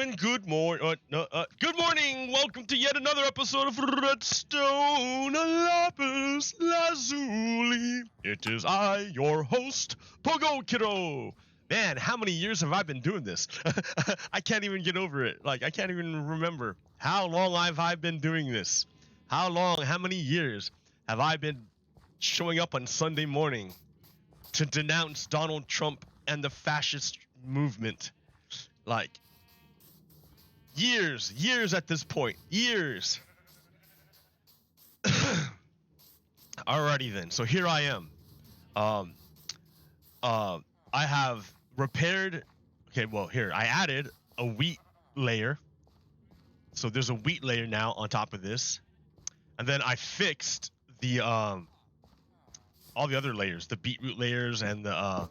And good morning. Good morning. Welcome to yet another episode of Redstone LAPIS LAZULI. It is I, your host, Pogo Kiddo. Man, how many years have I been doing this? I can't even get over it. Like, I can't even remember how long have I been doing this. How many years have I been showing up on Sunday morning to denounce Donald Trump and the fascist movement? Like, years at this point. Years. Alrighty then. So here I am. I have repaired. Okay, well here I added a wheat layer. So there's a wheat layer now on top of this, and then I fixed the all the other layers, the beetroot layers and the all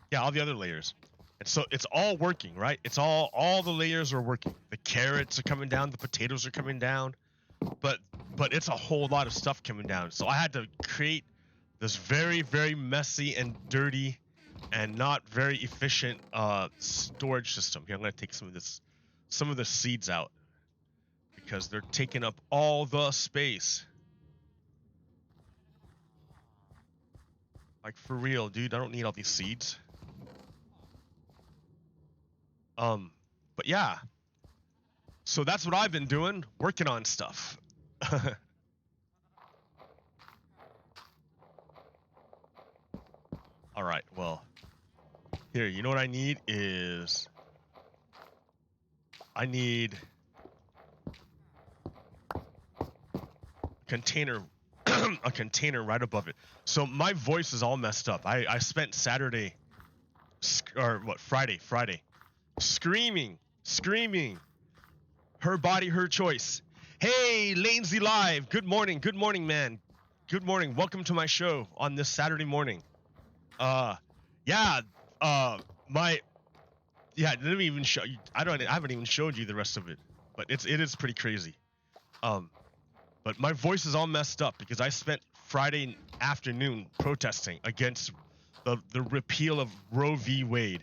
the other layers. And so it's all working, right? It's all the layers are working. The carrots are coming down, the potatoes are coming down, but it's a whole lot of stuff coming down. So I had to create this very, very messy and dirty and not very efficient storage system. Here, I'm gonna take some of the seeds out because they're taking up all the space. Like, for real, dude, I don't need all these seeds. But yeah, so that's what I've been doing, working on stuff. All right, well, here, you know what I need is, I need container, a container right above it. So my voice is all messed up. I spent Saturday, or what, Friday, screaming, her body, her choice. Hey, Lazy Live, good morning, man. Good morning, welcome to my show on this Saturday morning. Let me even show you. I haven't even showed you the rest of it, but it is pretty crazy. But my voice is all messed up because I spent Friday afternoon protesting against the repeal of Roe v. Wade.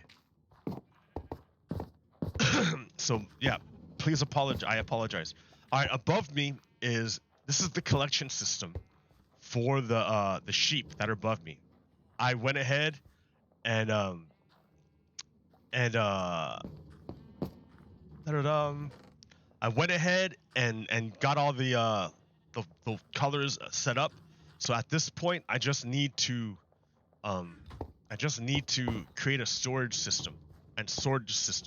So yeah, please apologize. I apologize. All right, above me this is the collection system for the sheep that are above me. I went ahead and I went ahead and got all the colors set up. So at this point, I just need to create a storage system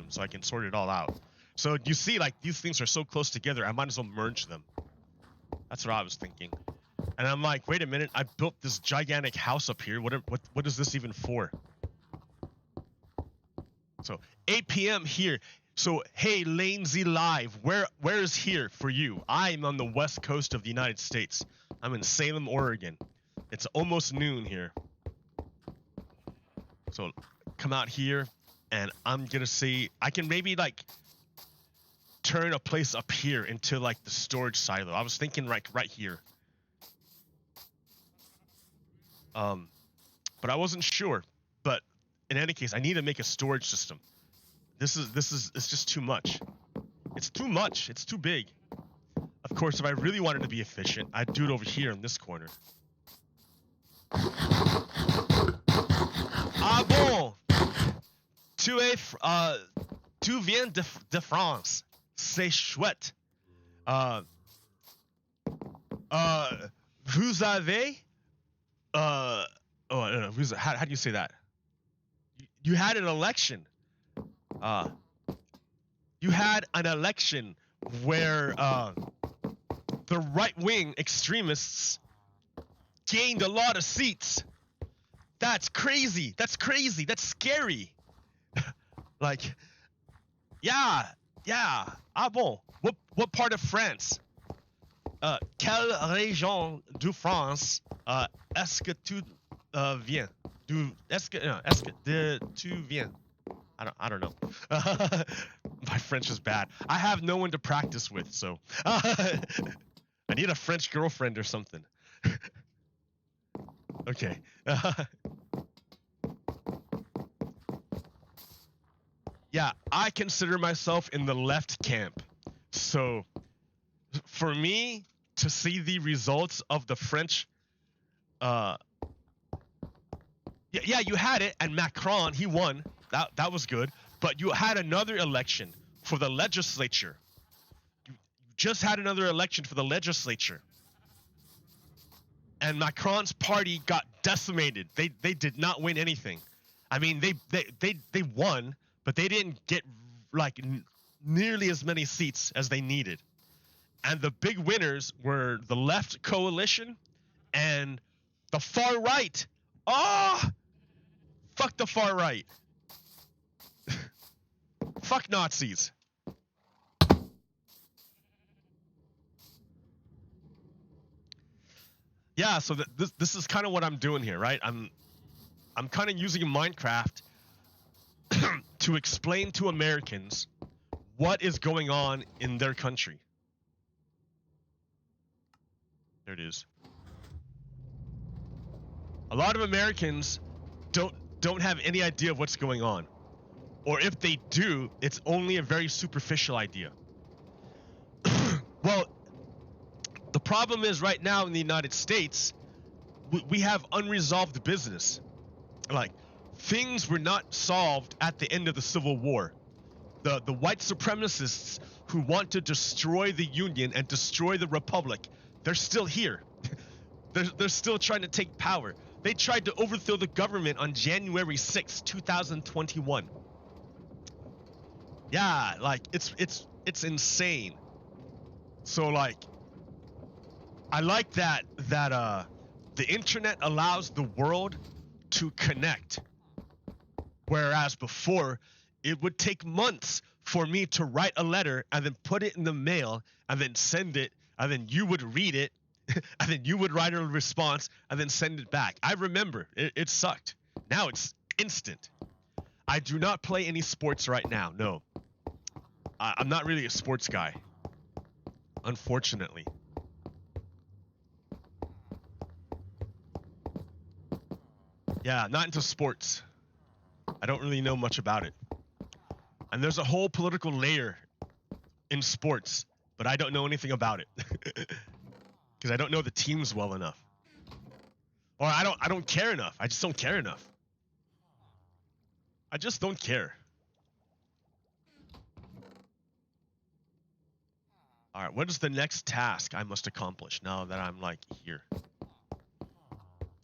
so I can sort it all out. So you see, like, these things are so close together, I might as well merge them. That's what I was thinking. And I'm like, wait a minute, I built this gigantic house up here. What is this even for? So 8 p.m. here. So hey, Lazy Live, where is here for you? I'm on the west coast of the United States. I'm in Salem, Oregon. It's almost noon here. So come out here, and I'm gonna see, I can maybe like turn a place up here into like the storage silo. I was thinking right here. But I wasn't sure. But in any case, I need to make a storage system. It's just too much. It's too much. It's too big. Of course, if I really wanted to be efficient, I'd do it over here in this corner. Ah bon. Tu viens de France. C'est chouette. Vous avez how do you say that? You had an election. You had an election where the right-wing extremists gained a lot of seats. That's crazy. That's scary. Like, yeah. Ah bon. What part of France? Quelle région de France est-ce que tu viens? Est-ce que tu viens? I don't know. My French is bad. I have no one to practice with, so I need a French girlfriend or something. Okay. Yeah, I consider myself in the left camp. So for me to see the results of the French, yeah, you had it, and Macron, he won. That was good. But you had another election for the legislature. You just had another election for the legislature. And Macron's party got decimated. They did not win anything. I mean, they won, but they didn't get like nearly as many seats as they needed. And the big winners were the left coalition and the far right. Oh, fuck the far right. Fuck Nazis. Yeah, so this is kind of what I'm doing here, right? I'm kind of using Minecraft to explain to Americans what is going on in their country. There it is. A lot of Americans don't have any idea of what's going on. Or if they do, it's only a very superficial idea. Well, the problem is right now in the United States, we have unresolved business. Like, things were not solved at the end of the Civil War. The white supremacists who want to destroy the Union and destroy the Republic, they're still here. They're still trying to take power. They tried to overthrow the government on January 6, 2021. Yeah, like it's insane. So like I like that the internet allows the world to connect. Whereas before, it would take months for me to write a letter and then put it in the mail and then send it, and then you would read it, and then you would write a response and then send it back. I remember, it sucked. Now it's instant. I do not play any sports right now, no. I'm not really a sports guy, unfortunately. Yeah, not into sports. I don't really know much about it. And there's a whole political layer in sports, but I don't know anything about it. Because I don't know the teams well enough. Or I don't care enough. I just don't care enough. I just don't care. All right, what is the next task I must accomplish now that I'm like here? This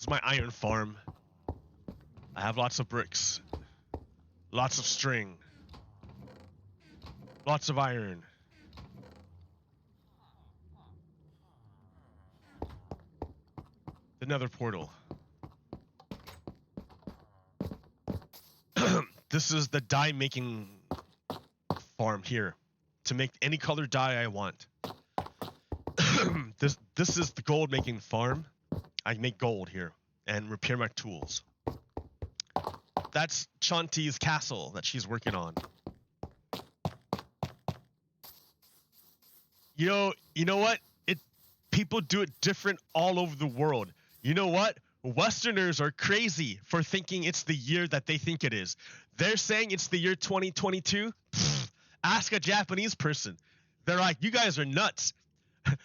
is my iron farm. I have lots of bricks, lots of string, lots of iron. The nether portal. This is the dye making farm here to make any color dye I want. This is the gold making farm. I make gold here and repair my tools. That's Chanti's castle that she's working on. You know what? People do it different all over the world. You know what? Westerners are crazy for thinking it's the year that they think it is. They're saying it's the year 2022. Ask a Japanese person. They're like, you guys are nuts.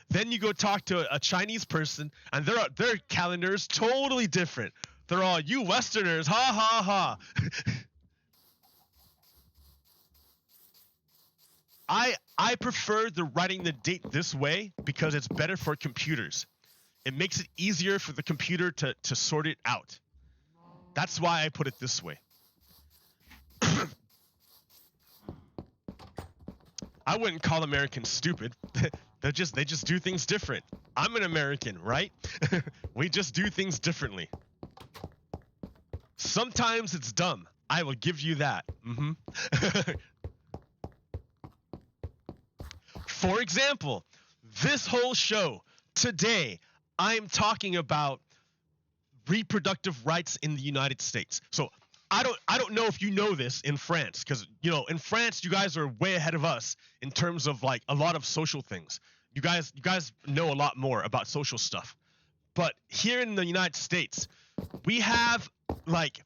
Then you go talk to a Chinese person, and their calendar is totally different. They're all, you Westerners, ha ha ha. I prefer writing the date this way because it's better for computers. It makes it easier for the computer to sort it out. That's why I put it this way. I wouldn't call Americans stupid. They just do things different. I'm an American, right? We just do things differently. Sometimes it's dumb. I will give you that. For example, this whole show today, I'm talking about reproductive rights in the United States. So I don't know if you know this in France, because in France you guys are way ahead of us in terms of like a lot of social things. You guys know a lot more about social stuff. But here in the United States, we have like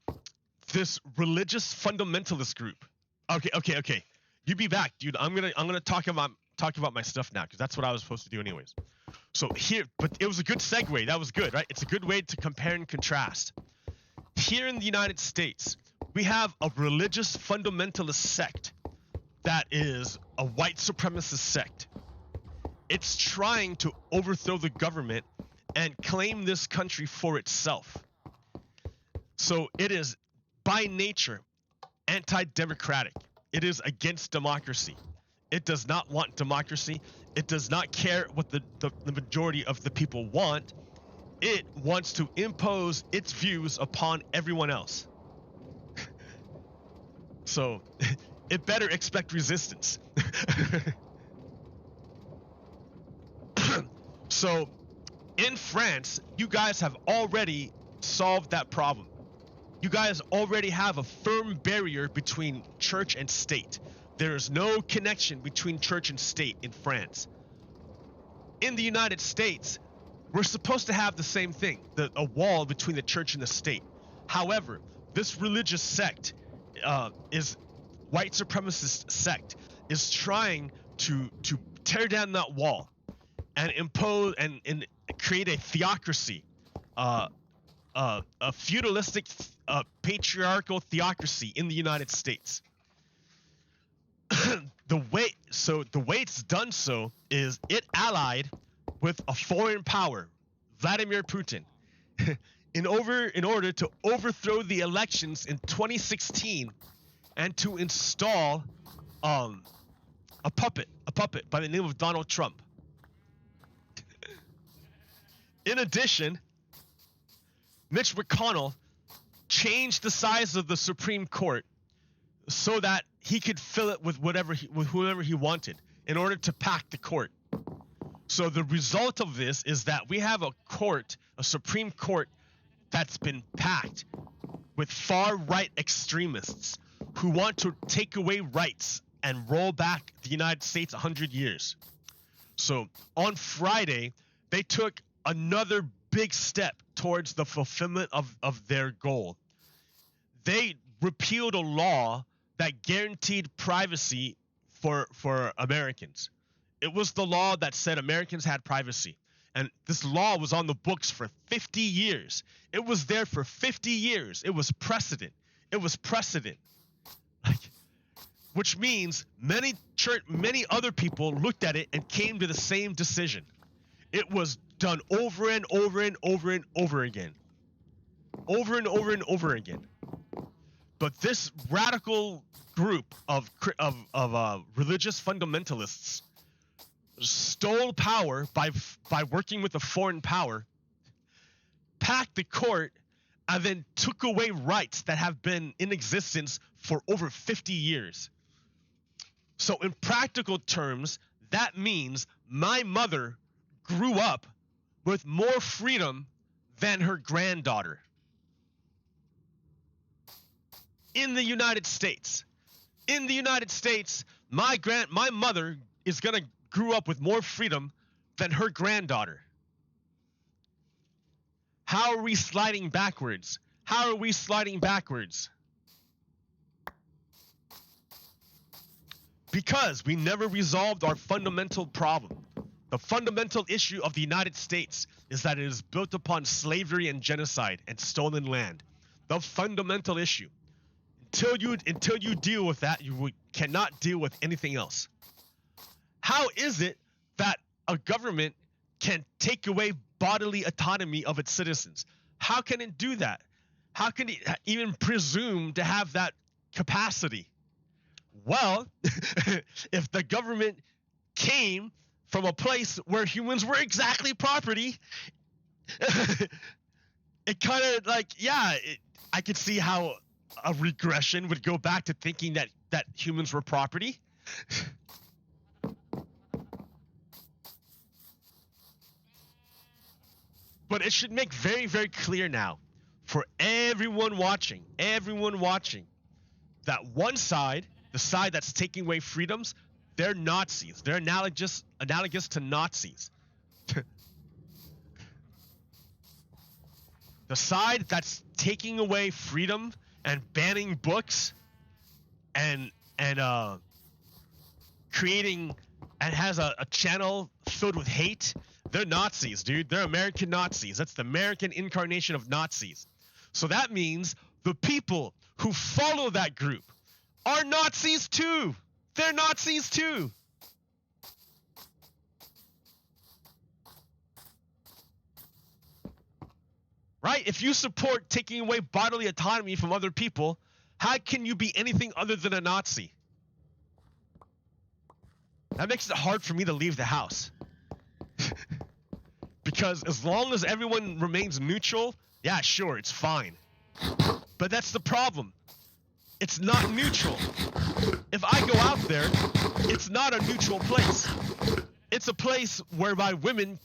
this religious fundamentalist group Okay. You be back, dude. I'm gonna talk about my stuff now because that's what I was supposed to do anyways. So here, but it was a good segue. That was good, right? It's a good way to compare and contrast. Here in the United States, we have a religious fundamentalist sect that is a white supremacist sect. It's trying to overthrow the government and claim this country for itself. So it is, by nature, anti-democratic. It is against democracy. It does not want democracy. It does not care what the majority of the people want. It wants to impose its views upon everyone else. So it better expect resistance. So in France, you guys have already solved that problem. You guys already have a firm barrier between church and state. There is no connection between church and state in France. In the United States, we're supposed to have the same thing, a wall between the church and the state. However, this religious sect is white supremacist sect is trying to tear down that wall and impose and create a theocracy, a feudalistic, patriarchal theocracy in the United States. The way it's done so is it allied with a foreign power, Vladimir Putin, in order to overthrow the elections in 2016 and to install a puppet by the name of Donald Trump. In addition, Mitch McConnell changed the size of the Supreme Court so that he could fill it with whoever he wanted in order to pack the court. So the result of this is that we have a Supreme Court that's been packed with far-right extremists who want to take away rights and roll back the United States 100 years. So on Friday, they took another big step towards the fulfillment of their goal. They repealed a law that guaranteed privacy for Americans. It was the law that said Americans had privacy. And this law was on the books for 50 years. It was there for 50 years. It was precedent. Which means many other people looked at it and came to the same decision. It was done over and over and over and over again. Over and over and over again. But this radical group of religious fundamentalists stole power by working with a foreign power, packed the court, and then took away rights that have been in existence for over 50 years. So in practical terms, that means my mother grew up with more freedom than her granddaughter. In the United States. In the United States, my mother grew up with more freedom than her granddaughter. How are we sliding backwards? Because we never resolved our fundamental problem. The fundamental issue of the United States is that it is built upon slavery and genocide and stolen land. The fundamental issue. Until you deal with that, you cannot deal with anything else. How is it that a government can take away bodily autonomy of its citizens? How can it do that? How can it even presume to have that capacity? Well, if the government came from a place where humans were exactly property, it kind of I could see how a regression would go back to thinking that humans were property. But it should make very, very clear now for everyone watching, that one side, the side that's taking away freedoms, they're Nazis. They're analogous to Nazis. The side that's taking away freedom and banning books and creating and has a channel filled with hate, they're Nazis, dude. They're American Nazis. That's the American incarnation of Nazis. So that means the people who follow that group are Nazis too. They're Nazis too. Right? If you support taking away bodily autonomy from other people, how can you be anything other than a Nazi? That makes it hard for me to leave the house. Because as long as everyone remains neutral, yeah, sure, it's fine. But that's the problem. It's not neutral. If I go out there, it's not a neutral place. It's a place whereby women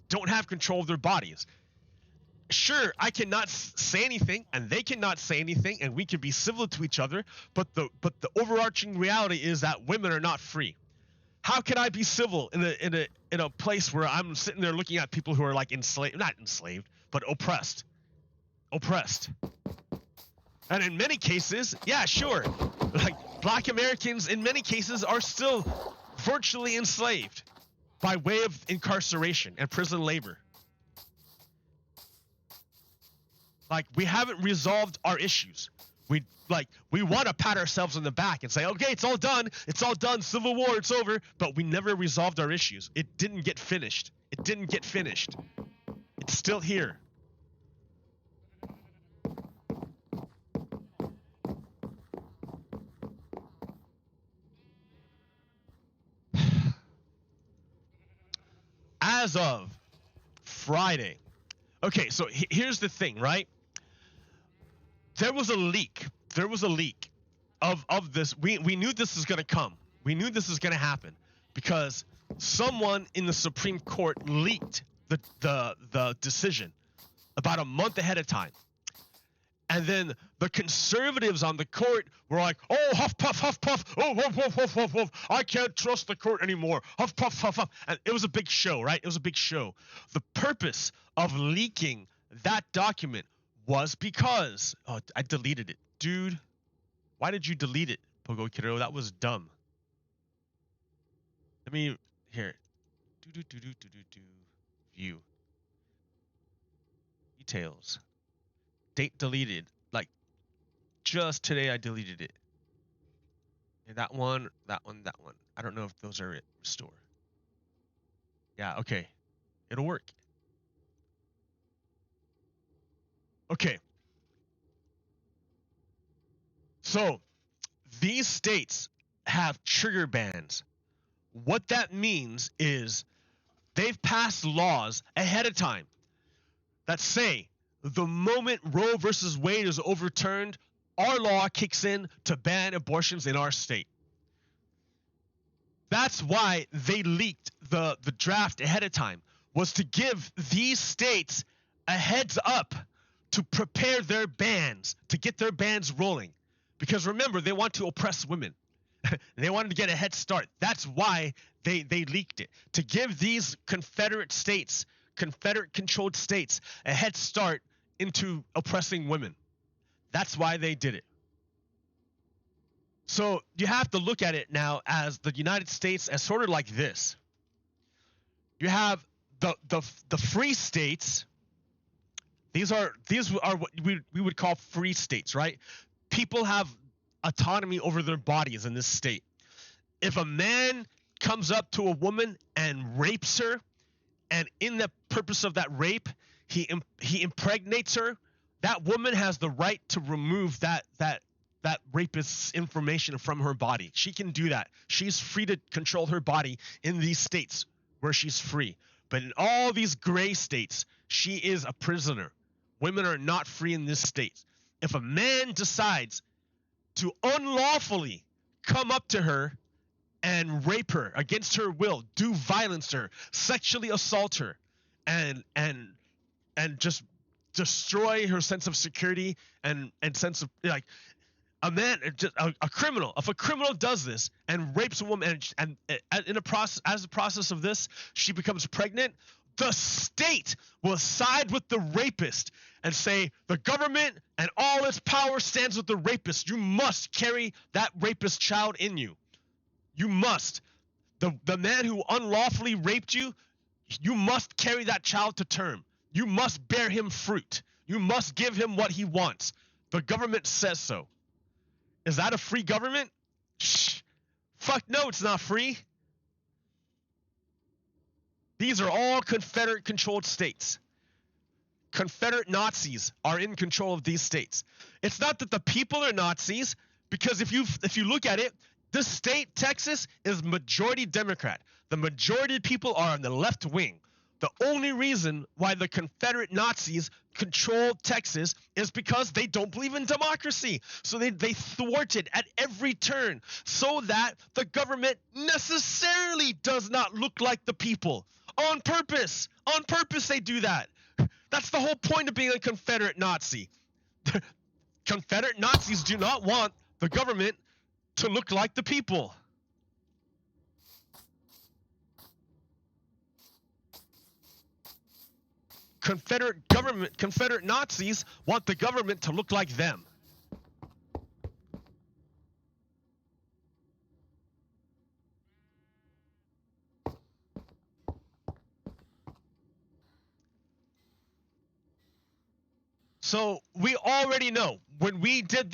don't have control of their bodies. Sure, I cannot say anything, and they cannot say anything, and we can be civil to each other, but the overarching reality is that women are not free. How can I be civil in a place where I'm sitting there looking at people who are like not enslaved, but oppressed? And in many cases, yeah, sure, like Black Americans in many cases are still virtually enslaved by way of incarceration and prison labor. Like, we haven't resolved our issues. We want to pat ourselves on the back and say, okay, it's all done, Civil War, it's over, but we never resolved our issues. It didn't get finished. It's still here. As of Friday. Okay, so here's the thing, right? There was a leak of this. We knew this was going to come. We knew this was going to happen because someone in the Supreme Court leaked the decision about a month ahead of time. And then the conservatives on the court were like, oh, huff, puff, oh, woof, woof, woof, woof, woof. I can't trust the court anymore. Huff, puff, huff, huff. And it was a big show, right? It was a big show. The purpose of leaking that document was because, oh, I deleted it. Dude, why did you delete it, Pogo Kiddo? That was dumb. Let me, here. View. Details. Date deleted. Like, just today I deleted it. And that one. I don't know if those are it. Restore. Yeah, okay. It'll work. Okay. So, these states have trigger bans. What that means is they've passed laws ahead of time that say the moment Roe versus Wade is overturned, our law kicks in to ban abortions in our state. That's why they leaked the draft ahead of time, was to give these states a heads up to prepare their bans, to get their bans rolling. Because remember, they want to oppress women. They wanted to get a head start. That's why they leaked it, to give these Confederate states, Confederate-controlled states, a head start into oppressing women. That's why they did it. So you have to look at it now as the United States as sort of like this. You have the free states. These are what we would call free states, right? People have autonomy over their bodies in this state. If a man comes up to a woman and rapes her, and in the purpose of that rape, he impregnates her, that woman has the right to remove that rapist's information from her body. She can do that. She's free to control her body in these states where she's free. But in all these gray states, she is a prisoner. Women are not free in this state. If a man decides to unlawfully come up to her and rape her against her will, do violence to her, sexually assault her, and just destroy her sense of security and sense of, like, a criminal. If a criminal does this and rapes a woman, and in a process, as a process of this, she becomes pregnant, the state will side with the rapist and say the government and all its power stands with the rapist. You must carry that rapist child in you. You must. The man who unlawfully raped you, you must carry that child to term. You must bear him fruit. You must give him what he wants. The government says so. Is that a free government? Shh. Fuck no, it's not free. These are all Confederate-controlled states. Confederate Nazis are in control of these states. It's not that the people are Nazis, because if you look at it, this state, Texas, is majority Democrat. The majority of people are on the left wing. The only reason why the Confederate Nazis control Texas is because they don't believe in democracy. So they thwart it at every turn so that the government necessarily does not look like the people. On purpose. On purpose they do that. That's the whole point of being a Confederate Nazi. Confederate Nazis do not want the government to look like the people. Confederate Nazis want the government to look like them. So we already know when we did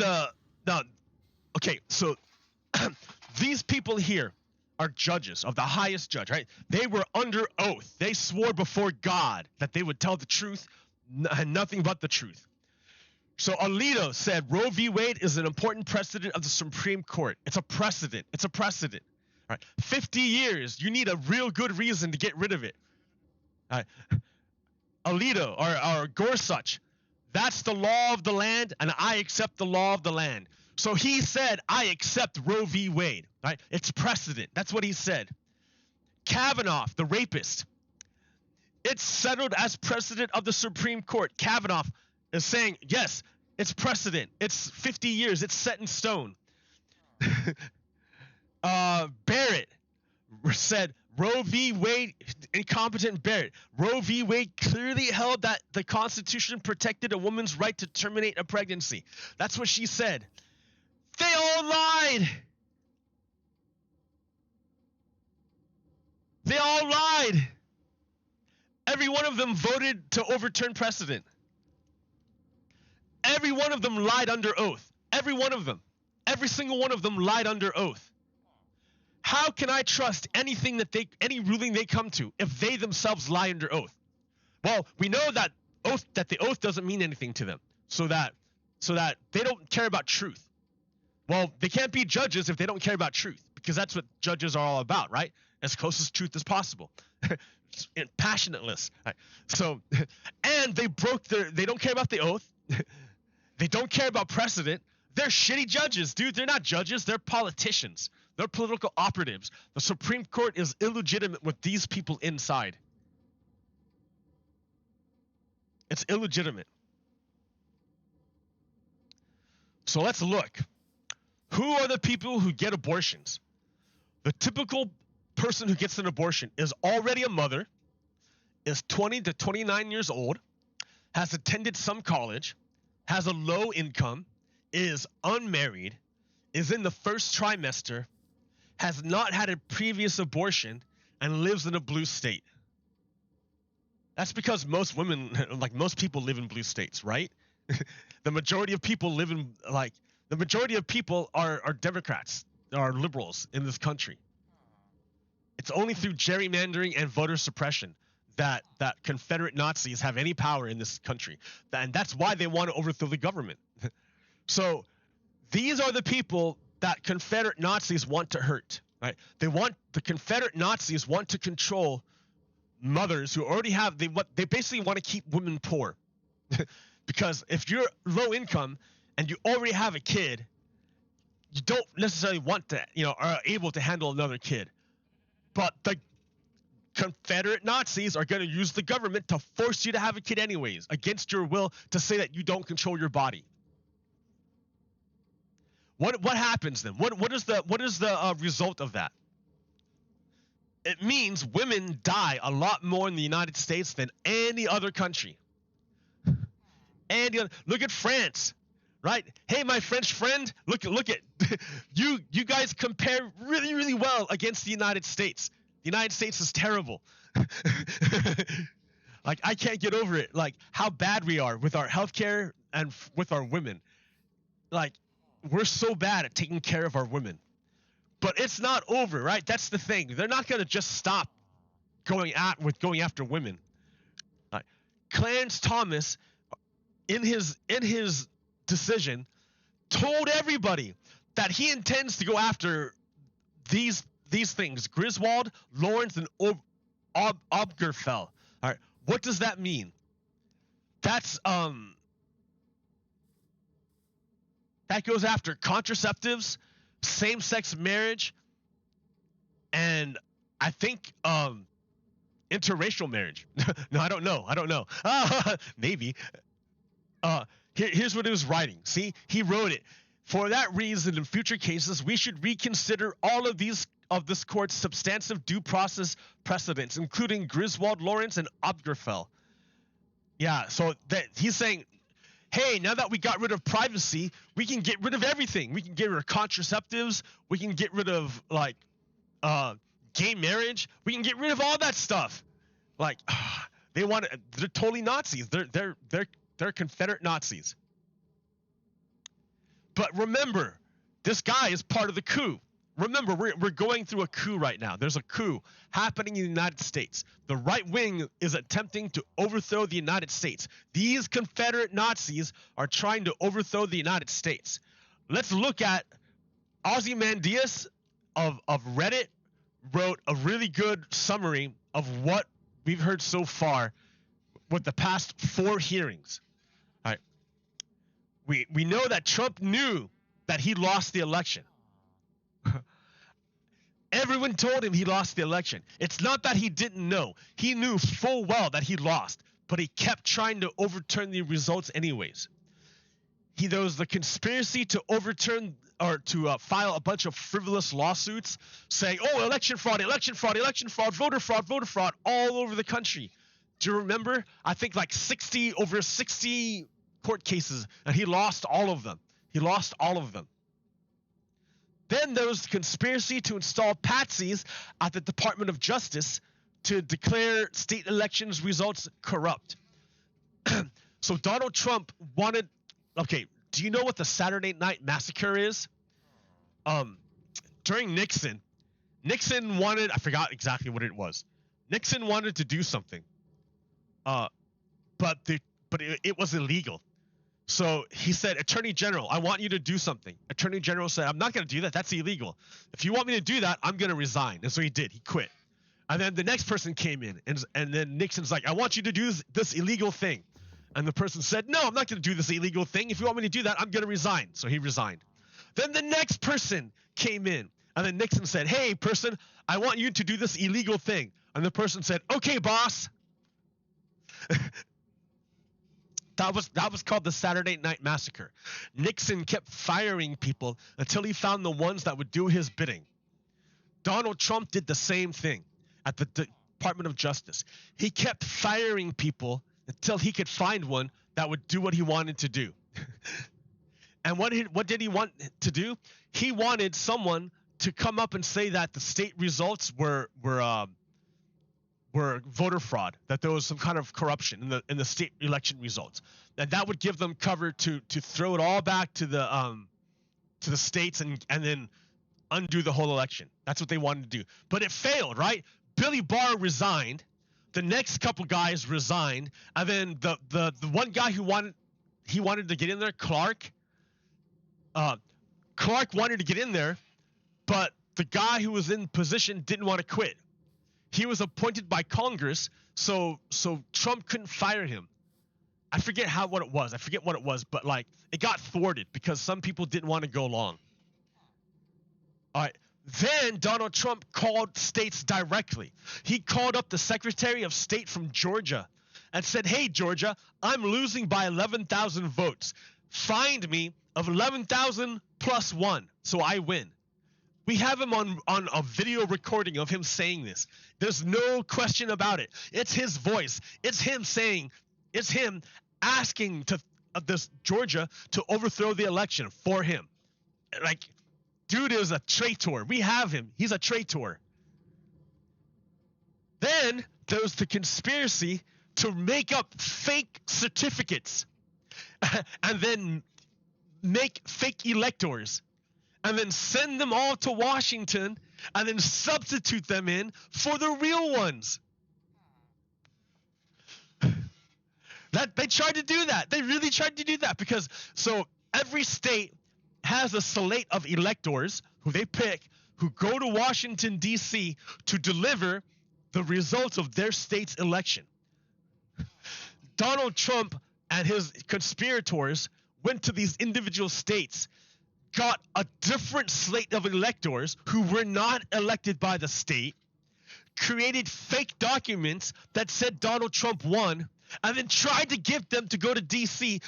okay, so these people here are judges of the highest judge, right? They were under oath. They swore before God that they would tell the truth and nothing but the truth. So Alito said Roe v. Wade is an important precedent of the Supreme Court. It's a precedent. It's a precedent. All right. 50 years. You need a real good reason to get rid of it. All right. Alito or Gorsuch, that's the law of the land, and I accept the law of the land. So he said, I accept Roe v. Wade. Right? It's precedent. That's what he said. Kavanaugh, the rapist, it's settled as precedent of the Supreme Court. Kavanaugh is saying, yes, it's precedent. It's 50 years. It's set in stone. Barrett said, Roe v. Wade, incompetent Barrett. Roe v. Wade clearly held that the Constitution protected a woman's right to terminate a pregnancy. That's what she said. They all lied. They all lied. Every one of them voted to overturn precedent. Every one of them lied under oath. Every one of them. Every single one of them lied under oath. How can I trust anything any ruling they come to if they themselves lie under oath? Well, we know that the oath doesn't mean anything to them, so that they don't care about truth. Well, they can't be judges if they don't care about truth, because that's what judges are all about, right? As close as truth as possible. Passionateless. Right? So, and they don't care about the oath. They don't care about precedent. They're shitty judges, dude. They're not judges. They're politicians. They're political operatives. The Supreme Court is illegitimate with these people inside. It's illegitimate. So let's look. Who are the people who get abortions? The typical person who gets an abortion is already a mother, is 20 to 29 years old, has attended some college, has a low income, is unmarried, is in the first trimester, has not had a previous abortion, and lives in a blue state. That's because most women, like most people, live in blue states, right? The majority of people live in, the majority of people are Democrats, are liberals in this country. It's only through gerrymandering and voter suppression that Confederate Nazis have any power in this country. And that's why they want to overthrow the government. So these are the people that Confederate Nazis want to hurt, right? The Confederate Nazis want to control mothers who already have, they basically want to keep women poor. Because if you're low income and you already have a kid, you don't necessarily want to, are able to handle another kid. But the Confederate Nazis are going to use the government to force you to have a kid anyways, against your will, to say that you don't control your body. What happens then? What is the result of that? it means women die a lot more in the United States than any other country. Look at France, right? Hey, my French friend, look at you guys compare really, really well against the United States. The United States is terrible. Like, I can't get over it, like how bad we are with our healthcare and with our women. Like, we're so bad at taking care of our women. But it's not over, right? That's the thing. They're not going to just stop going after women. Clarence Thomas, in his decision, told everybody that he intends to go after these things: Griswold, Lawrence, and Obergefell. All right, what does that mean? That's that goes after contraceptives, same-sex marriage, and I think interracial marriage. No, I don't know. Maybe. Here's what he was writing. See, he wrote it. For that reason, in future cases, we should reconsider all of this court's substantive due process precedents, including Griswold, Lawrence, and Obergefell. Yeah, so he's saying, hey, now that we got rid of privacy, we can get rid of everything. We can get rid of contraceptives. We can get rid of, like, gay marriage. We can get rid of all that stuff. Like, they're totally Nazis. They're Confederate Nazis. But remember, this guy is part of the coup. Remember, we're going through a coup right now. There's a coup happening in the United States. The right wing is attempting to overthrow the United States. These Confederate Nazis are trying to overthrow the United States. Let's look at Ozymandias of Reddit wrote a really good summary of what we've heard so far with the past 4 hearings. All right. We know that Trump knew that he lost the election. Everyone told him he lost the election. It's not that he didn't know. He knew full well that he lost, but he kept trying to overturn the results anyways. There was the conspiracy to overturn or to file a bunch of frivolous lawsuits saying, oh, election fraud, voter fraud all over the country. Do you remember? I think like over 60 court cases, and he lost all of them. Then there was the conspiracy to install patsies at the Department of Justice to declare state elections results corrupt. So Donald Trump wanted, okay, do you know what the Saturday Night Massacre is? During Nixon wanted, I forgot exactly what it was. Nixon wanted to do something, but it was illegal. So he said, Attorney General, I want you to do something. Attorney General said, I'm not going to do that. That's illegal. If you want me to do that, I'm going to resign. And so he did. He quit. And then the next person came in, and then Nixon's like, I want you to do this illegal thing. And the person said, no, I'm not going to do this illegal thing. If you want me to do that, I'm going to resign. So he resigned. Then the next person came in, and then Nixon said, hey, person, I want you to do this illegal thing. And the person said, okay, boss. That was called the Saturday Night Massacre. Nixon kept firing people until he found the ones that would do his bidding. Donald Trump did the same thing at the Department of Justice. He kept firing people until he could find one that would do what he wanted to do. And what did he want to do? He wanted someone to come up and say that the state results were voter fraud, that there was some kind of corruption in the state election results, and that would give them cover to throw it all back to the states and then undo the whole election. That's what they wanted to do, but it failed, right? Billy Barr resigned, the next couple guys resigned, and then the one guy who wanted to get in there, Clark wanted to get in there, but the guy who was in position didn't want to quit. He was appointed by Congress, so Trump couldn't fire him. I forget what it was, but like it got thwarted because some people didn't want to go along. All right. Then Donald Trump called states directly. He called up the Secretary of State from Georgia and said, hey, Georgia, I'm losing by 11,000 votes. Find me of 11,000 plus 1, so I win. We have him on a video recording of him saying this. There's no question about it. It's his voice. It's him saying, it's him asking this Georgia to overthrow the election for him. Like, dude is a traitor. We have him. He's a traitor. Then there's the conspiracy to make up fake certificates and then make fake electors and then send them all to Washington and then substitute them in for the real ones. That they tried to do that. They really tried to do that because so every state has a slate of electors who they pick who go to Washington, D.C. to deliver the results of their state's election. Donald Trump and his conspirators went to these individual states, got a different slate of electors who were not elected by the state, created fake documents that said Donald Trump won, and then tried to get them to go to D.C.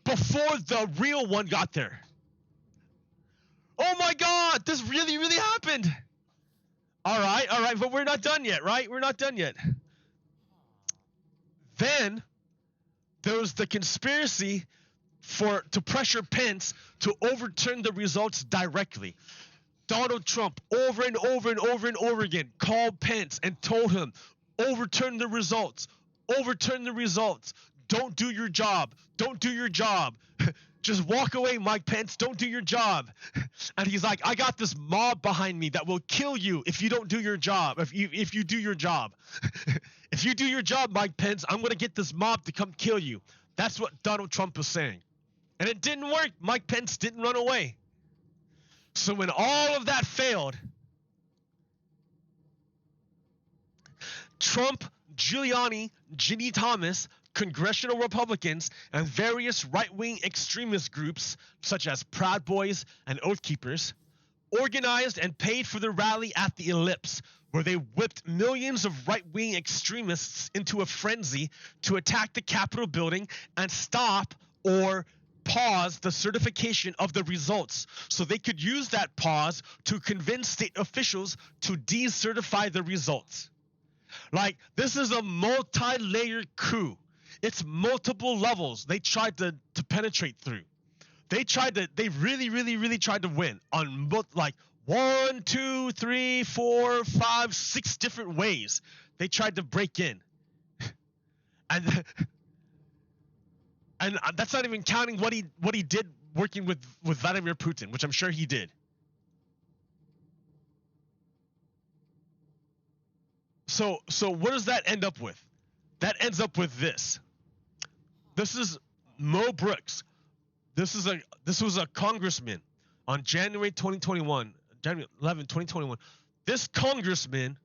before the real one got there. Oh my God, this really, really happened. All right, but we're not done yet, right? We're not done yet. Then there was the conspiracy to pressure Pence to overturn the results directly. Donald Trump over and over and over and over again called Pence and told him, overturn the results. Overturn the results. Don't do your job. Don't do your job. Just walk away, Mike Pence. Don't do your job. And he's like, I got this mob behind me that will kill you if you don't do your job. If you do your job. If you do your job, Mike Pence, I'm going to get this mob to come kill you. That's what Donald Trump was saying. And it didn't work. Mike Pence didn't run away. So when all of that failed, Trump, Giuliani, Ginny Thomas, congressional Republicans, and various right-wing extremist groups such as Proud Boys and Oath Keepers organized and paid for the rally at the Ellipse, where they whipped millions of right-wing extremists into a frenzy to attack the Capitol building and stop or pause the certification of the results so they could use that pause to convince state officials to decertify the results. Like, this is a multi-layered coup. It's multiple levels they tried to penetrate through. They really, really, really tried to win on both, like 1, 2, 3, 4, 5, 6 different ways. They tried to break in. And that's not even counting what he did working with Vladimir Putin, which I'm sure he did. So what does that end up with? That ends up with this. This is Mo Brooks. This was a congressman on January 11, 2021. This congressman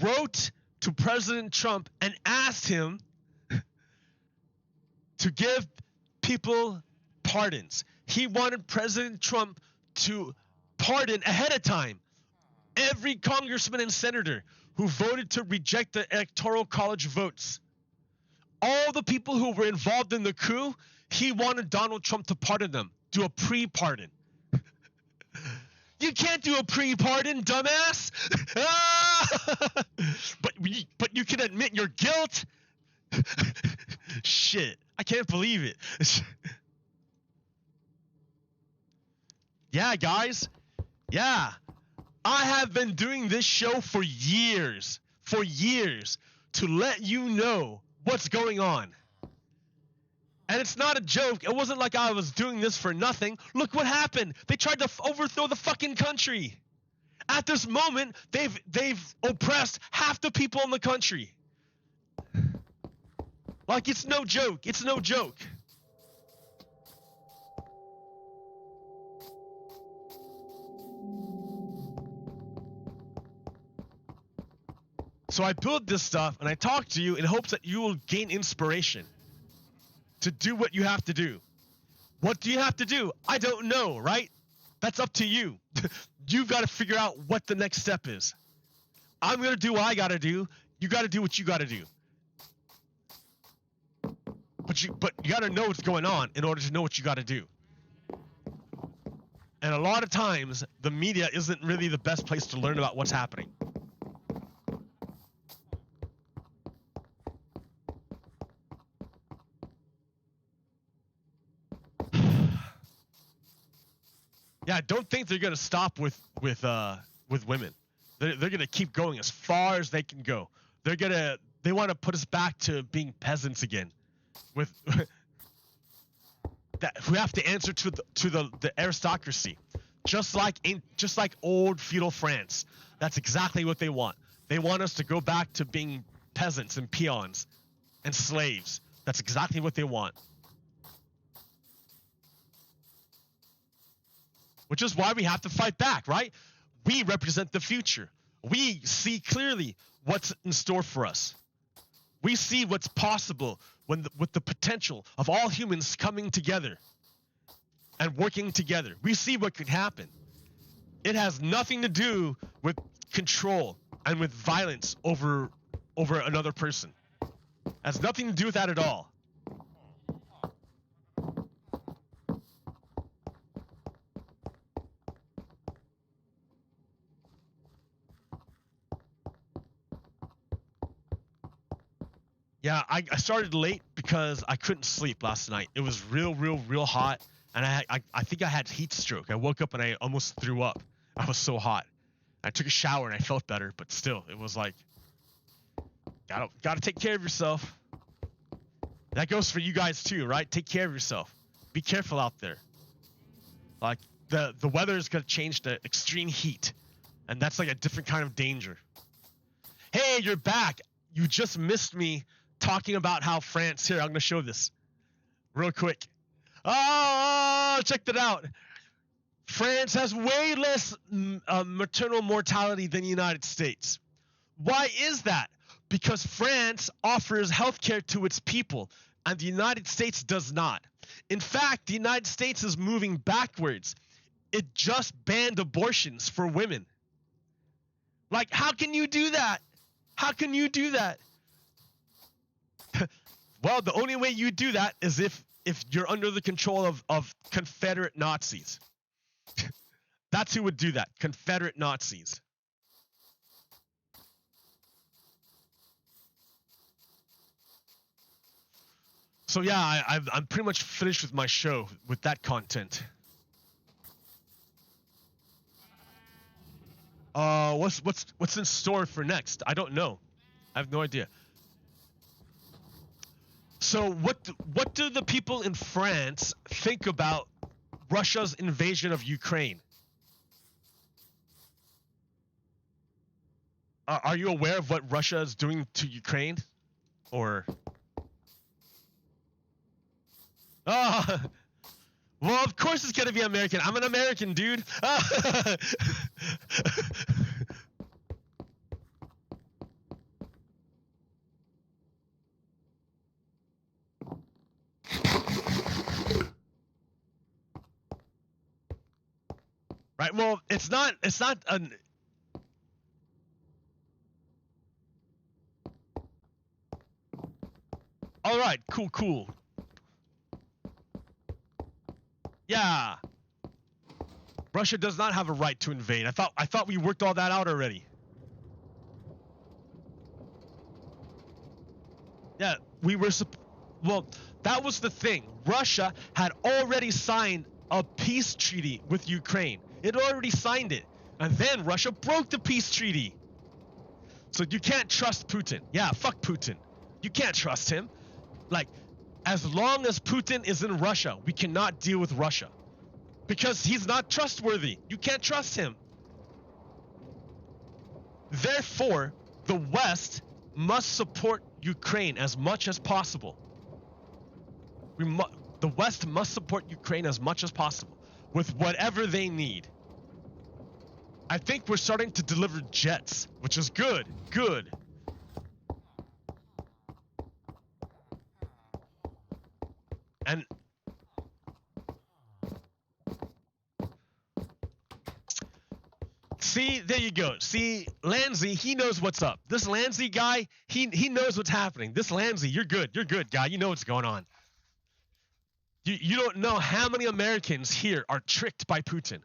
wrote to President Trump and asked him to give people pardons. He wanted President Trump to pardon ahead of time every congressman and senator who voted to reject the Electoral College votes. All the people who were involved in the coup, he wanted Donald Trump to pardon them, do a pre-pardon. You can't do a pre-pardon, dumbass. But you can admit your guilt. Shit, I can't believe it. Yeah, guys. Yeah. I have been doing this show for years, to let you know what's going on. And it's not a joke. It wasn't like I was doing this for nothing. Look what happened. They tried to overthrow the fucking country. At this moment, they've oppressed half the people in the country. Like, it's no joke. It's no joke. So I build this stuff and I talk to you in hopes that you will gain inspiration to do what you have to do. What do you have to do? I don't know, right? That's up to you. You've got to figure out what the next step is. I'm going to do what I got to do. You got to do what you got to do. But you got to know what's going on in order to know what you got to do. And a lot of times, the media isn't really the best place to learn about what's happening. Yeah, I don't think they're gonna stop with women. They're gonna keep going as far as they can go. They want to put us back to being peasants again, with that who have to answer to the aristocracy, just like old feudal France. That's exactly what they want. They want us to go back to being peasants and peons and slaves. That's exactly what they want. Which is why we have to fight back, right? We represent the future. We see clearly what's in store for us. We see what's possible with the potential of all humans coming together and working together. We see what could happen. It has nothing to do with control and with violence over another person. It has nothing to do with that at all. Yeah, I started late because I couldn't sleep last night. It was real hot, and I think I had heat stroke. I woke up and I almost threw up. I was so hot. I took a shower and I felt better, but still, it was like, gotta take care of yourself. That goes for you guys too, right? Take care of yourself. Be careful out there. Like the weather is gonna change to extreme heat, and that's like a different kind of danger. Hey, you're back. You just missed me talking about how France, here, I'm going to show this real quick. Oh, check that out. France has way less maternal mortality than the United States. Why is that? Because France offers healthcare to its people, and the United States does not. In fact, the United States is moving backwards. It just banned abortions for women. Like, how can you do that? How can you do that? Well, the only way you do that is if you're under the control of Confederate Nazis. That's who would do that. Confederate Nazis. So yeah, I'm pretty much finished with my show with that content. What's in store for next? I don't know. I have no idea. So what do the people in France think about Russia's invasion of Ukraine? Are you aware of what Russia is doing to Ukraine? Or well, of course it's gonna be American. I'm an American, dude. Right. Well, it's not an. All right. Cool. Yeah. Russia does not have a right to invade. I thought we worked all that out already. Yeah, we were. Well, that was the thing. Russia had already signed a peace treaty with Ukraine. It already signed it. And then Russia broke the peace treaty. So you can't trust Putin. Yeah, fuck Putin. You can't trust him. Like, as long as Putin is in Russia, we cannot deal with Russia. Because he's not trustworthy. You can't trust him. Therefore, the West must support Ukraine as much as possible. The West must support Ukraine as much as possible with whatever they need. I think we're starting to deliver jets, which is good. And see, there you go. See, Lanzi, he knows what's up. This Lanzi guy, he knows what's happening. This Lanzi, you're good, guy. You know what's going on. You don't know how many Americans here are tricked by Putin.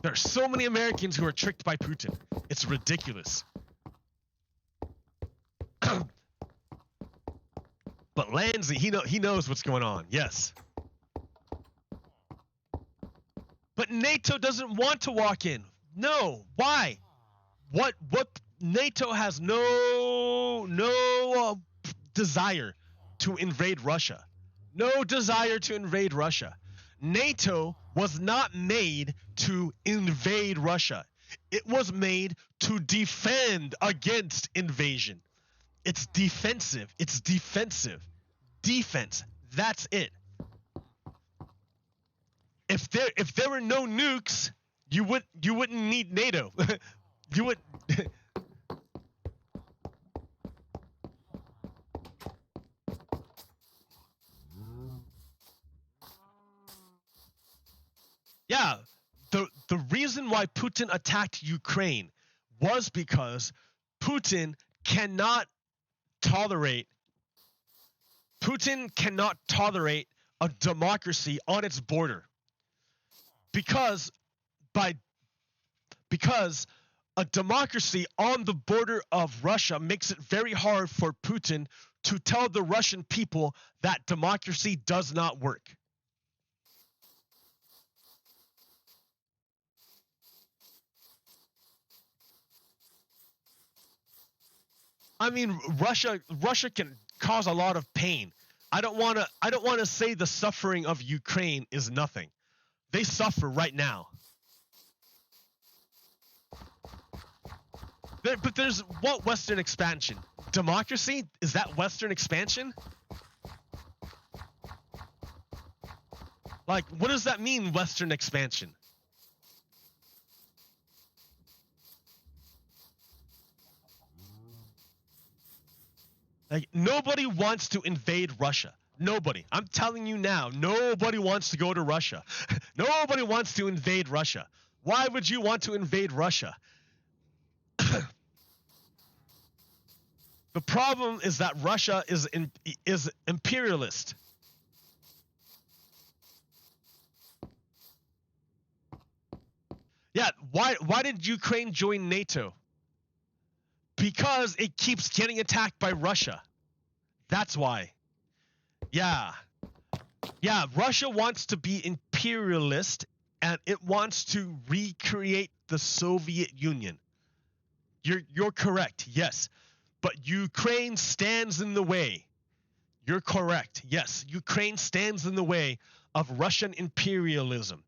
There are so many Americans who are tricked by Putin. It's ridiculous. But Lanzi, he knows what's going on. Yes. But NATO doesn't want to walk in. No. Why? What NATO has no desire to invade Russia. No desire to invade Russia. NATO was not made to invade Russia. It was made to defend against invasion. It's defensive. It's defensive. Defense. That's it. If there were no nukes, you wouldn't need NATO. You would. Yeah, the reason why Putin attacked Ukraine was because Putin cannot tolerate a democracy on its border. Because a democracy on the border of Russia makes it very hard for Putin to tell the Russian people that democracy does not work. I mean, Russia can cause a lot of pain. I don't want to say the suffering of Ukraine is nothing. They suffer right now. But there's what Western expansion? Democracy? Is that Western expansion? Like, what does that mean, Western expansion? Like, nobody wants to invade Russia. Nobody. I'm telling you now, nobody wants to go to Russia. Nobody wants to invade Russia. Why would you want to invade Russia? The problem is that Russia is imperialist. Yeah, why did Ukraine join NATO? Because it keeps getting attacked by Russia. That's why. Yeah. Yeah, Russia wants to be imperialist and it wants to recreate the Soviet Union. You're correct. Yes. But Ukraine stands in the way. You're correct. Yes, Ukraine stands in the way of Russian imperialism.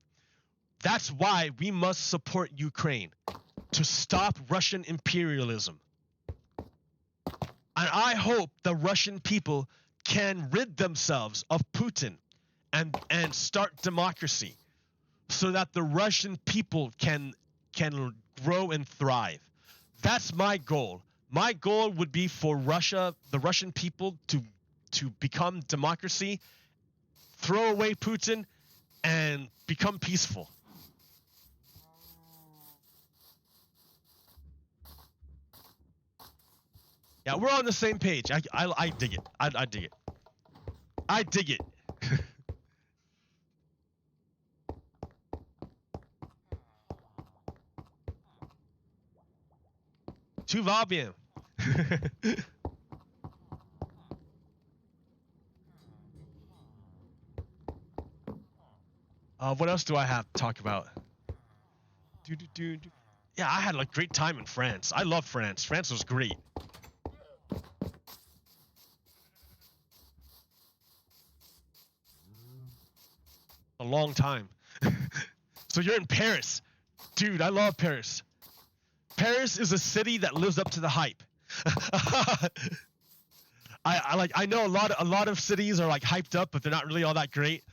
That's why we must support Ukraine to stop Russian imperialism. And I hope the Russian people can rid themselves of Putin and start democracy so that the Russian people can grow and thrive. That's my goal. My goal would be for the Russian people to become democracy, throw away Putin, and become peaceful. Yeah, we're on the same page. I dig it. I dig it. I dig it. Tout va bien. What else do I have to talk about? Yeah, I had a great time in France. I love France. France was great. A long time. So you're in Paris. Dude, I love Paris. Paris is a city that lives up to the hype. I know a lot of cities are like hyped up, but they're not really all that great.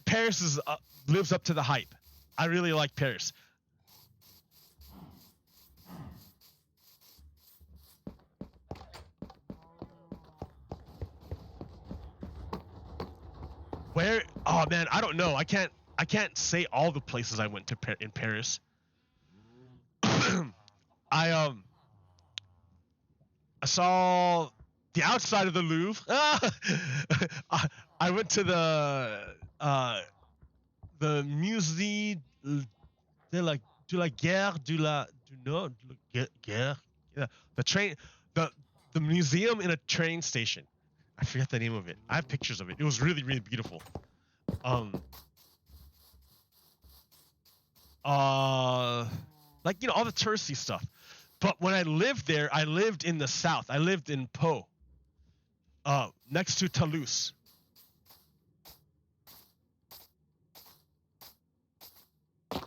Paris lives up to the hype. I really like Paris. Where? Oh man, I don't know. I can't say all the places I went to in Paris. I saw the outside of the Louvre. I went to the Musée de la guerre du nord, guerre. Yeah, the train, the museum in a train station. I forget the name of it. I have pictures of it. It was really, really beautiful. Like, you know, all the touristy stuff. But when I lived there, I lived in the south. I lived in Po, next to Toulouse.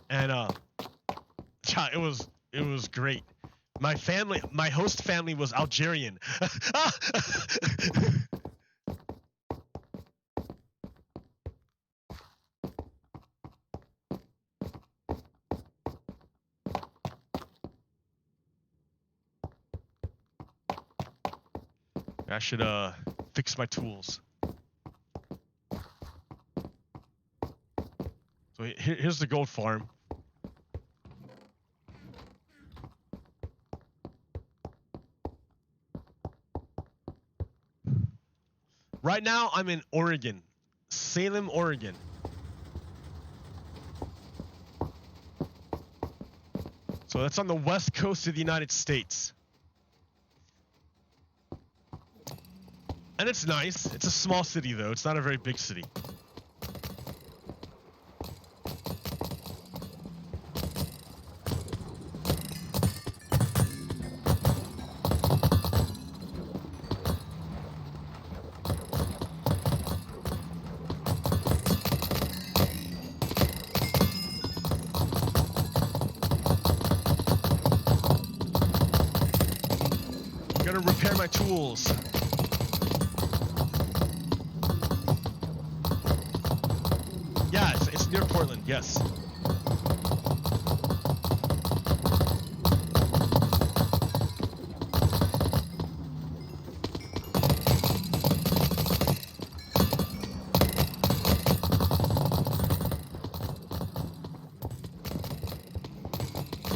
And yeah, it was great. My host family was Algerian. I should fix my tools. So here's the gold farm. Right now I'm in Oregon, Salem, Oregon. So that's on the west coast of the United States. And it's nice. It's a small city though. It's not a very big city. Gotta repair my tools. Yeah, it's near Portland, yes.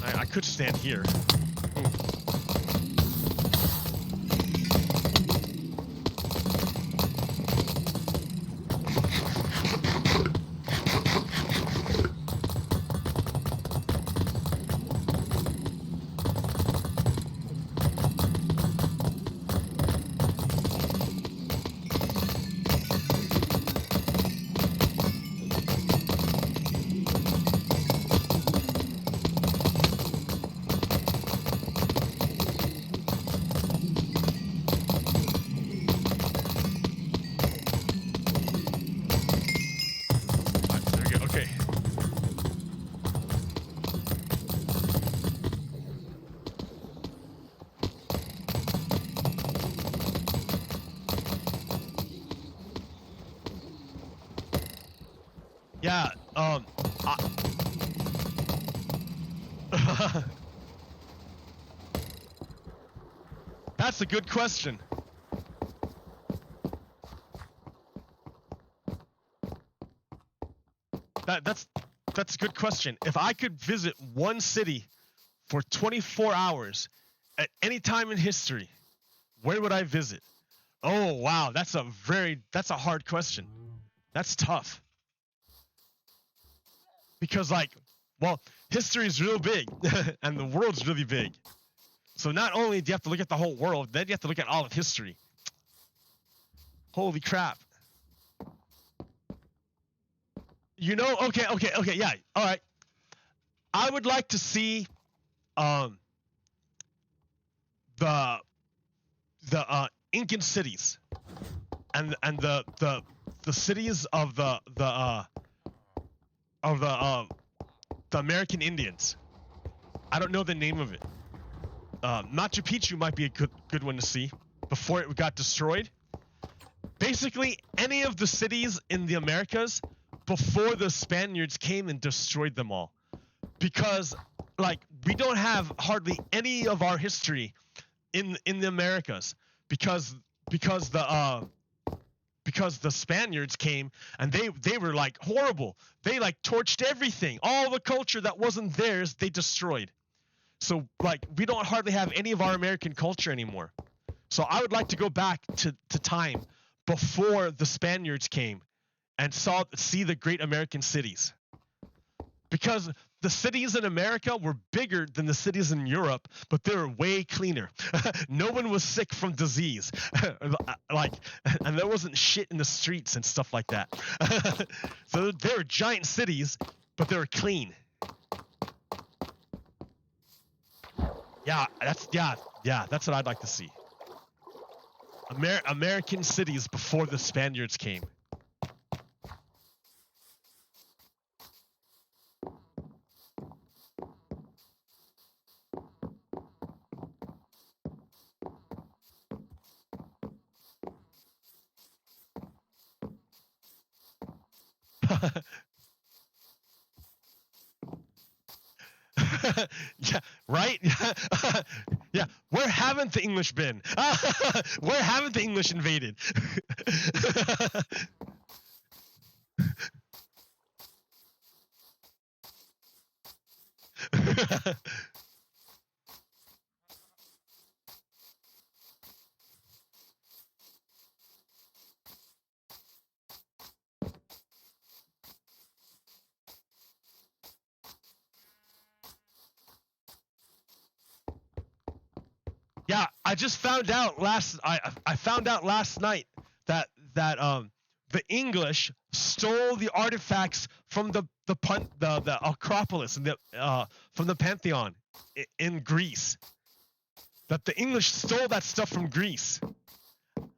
I could stand here. Yeah, that's a good question. That's a good question. If I could visit one city for 24 hours at any time in history, where would I visit? Oh, wow, that's a hard question. That's tough. Because, like, well, history is real big and the world's really big. So not only do you have to look at the whole world, then you have to look at all of history. Holy crap. You know, okay, yeah, all right. I would like to see the Incan cities and the cities of the American Indians. I don't know the name of it. Machu Picchu might be a good one to see before it got destroyed. Basically, any of the cities in the Americas before the Spaniards came and destroyed them all. Because, like, we don't have hardly any of our history in the Americas because the Spaniards came and they were like horrible. They like torched everything. All the culture that wasn't theirs, they destroyed. So like we don't hardly have any of our American culture anymore. So I would like to go back to time before the Spaniards came and see the great American cities. Because the cities in America were bigger than the cities in Europe, but they were way cleaner. No one was sick from disease. Like, and there wasn't shit in the streets and stuff like that. So they were giant cities, but they were clean. Yeah, that's what I'd like to see. American cities before the Spaniards came. Yeah, right? Yeah, where haven't the English been? Where haven't the English invaded? Yeah, I just found out I found out last night that the English stole the artifacts from the Acropolis and from the Pantheon in Greece. That the English stole that stuff from Greece. Oh,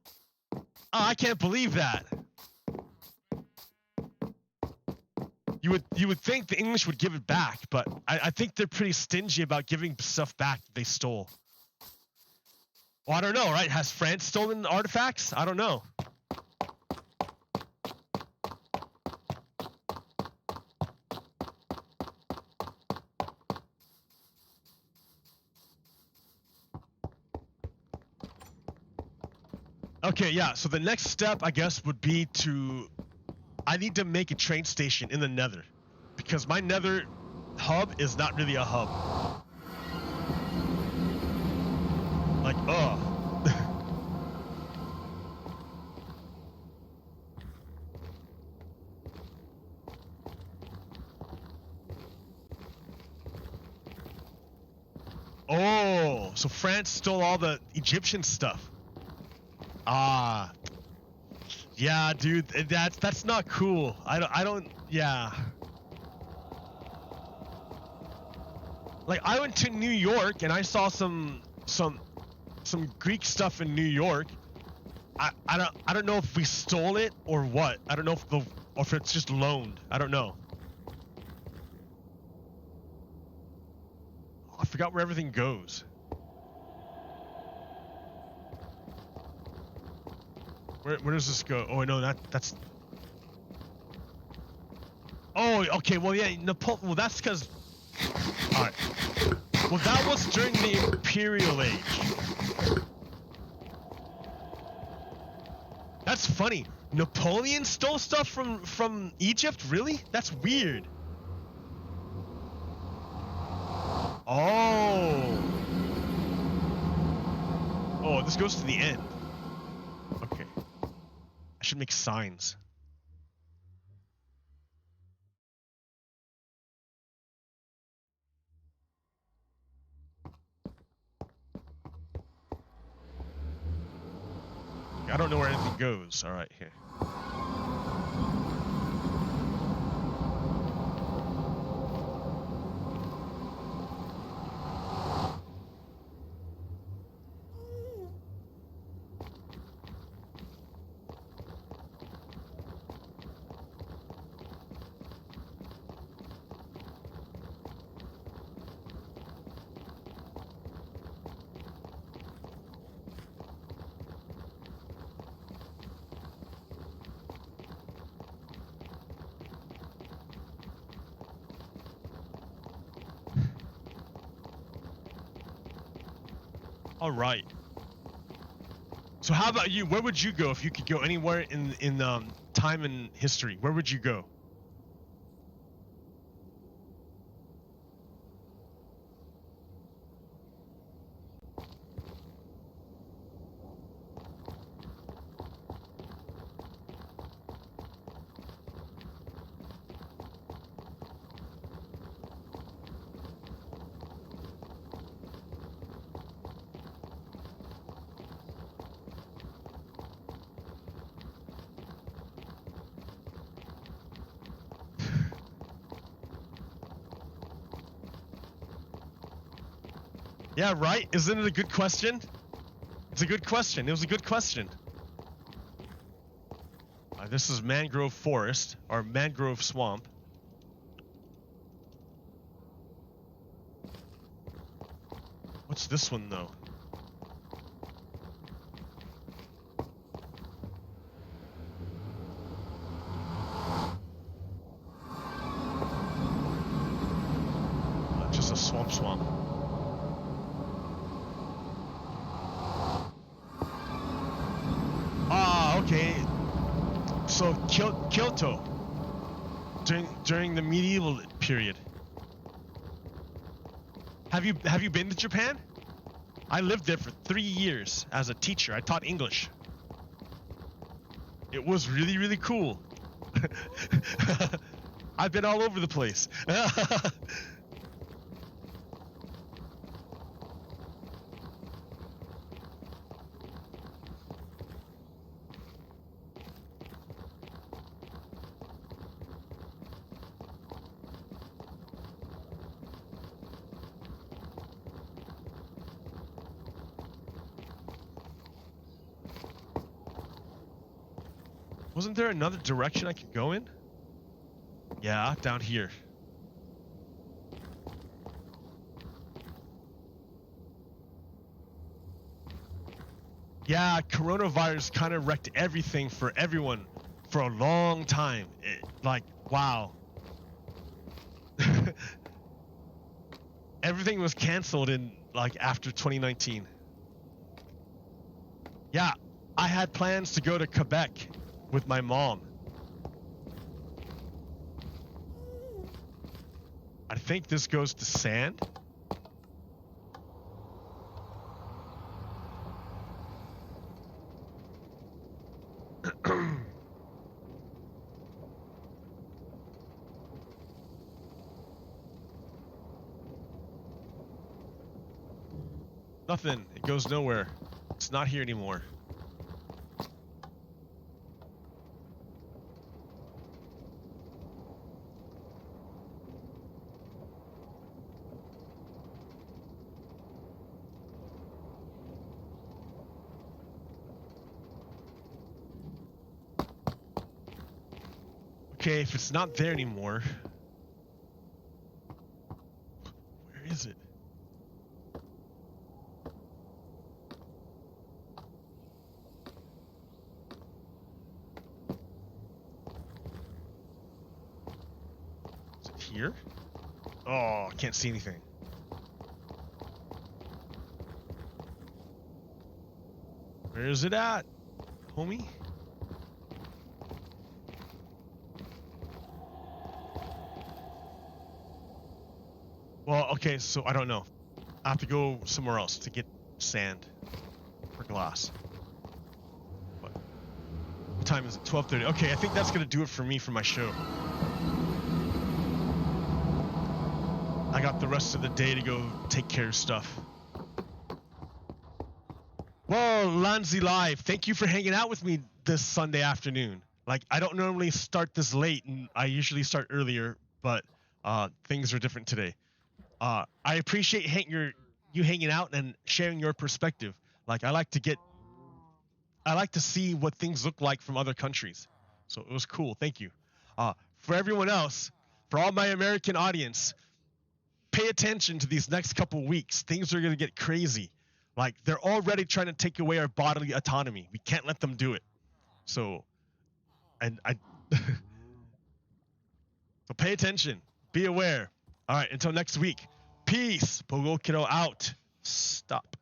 I can't believe that. You would think the English would give it back, but I think they're pretty stingy about giving stuff back that they stole. Well, I don't know, right? Has France stolen artifacts? I don't know. Okay, yeah, so the next step, I guess, would be I need to make a train station in the Nether. Because my Nether hub is not really a hub. Like, Oh, so France stole all the Egyptian stuff. Ah. Yeah, dude, that's not cool. Yeah. Like, I went to New York and I saw some Greek stuff in New York. I don't know if we stole it or what. I don't know if it's just loaned. I don't know. Oh, I forgot where everything goes. Where does this go? Oh no, that's. Oh, okay. Well, yeah, Well, that's because. All right. Well, that was during the Imperial Age. That's funny. Napoleon stole stuff from Egypt? Really? That's weird. Oh. Oh, this goes to the end. Okay. I should make signs. I don't know where anything goes. All right, here. All right. So how about you? Where would you go if you could go anywhere in time and history? Where would you go? Yeah, right? Isn't it a good question? It's a good question. It was a good question. This is mangrove forest, or mangrove swamp. What's this one, though? Just a swamp. Ah, okay. So Kyoto during the medieval period. Have you been to Japan? I lived there for 3 years as a teacher. I taught English. It was really, really cool. I've been all over the place. Wasn't there another direction I could go in? Yeah, down here. Yeah, coronavirus kind of wrecked everything for everyone for a long time. Like, wow. Everything was canceled in, like, after 2019. Yeah, I had plans to go to Quebec with my mom. I think this goes to sand. Nothing. It goes nowhere. It's not here anymore. Okay, if it's not there anymore, where is it? Is it here? Oh, I can't see anything. Where is it at, homie? Well, okay, so I don't know. I have to go somewhere else to get sand or glass. What time is it? 12:30. Okay, I think that's gonna do it for me for my show. I got the rest of the day to go take care of stuff. Well, Lanzi Live, thank you for hanging out with me this Sunday afternoon. Like, I don't normally start this late, and I usually start earlier, but things are different today. I appreciate you hanging out and sharing your perspective. Like, I like to see what things look like from other countries. So it was cool. Thank you. For everyone else, for all my American audience, pay attention to these next couple weeks. Things are going to get crazy. Like, they're already trying to take away our bodily autonomy. We can't let them do it. So, and I, so pay attention. Be aware. All right, until next week. Peace. Pogo Kiddo out. Stop.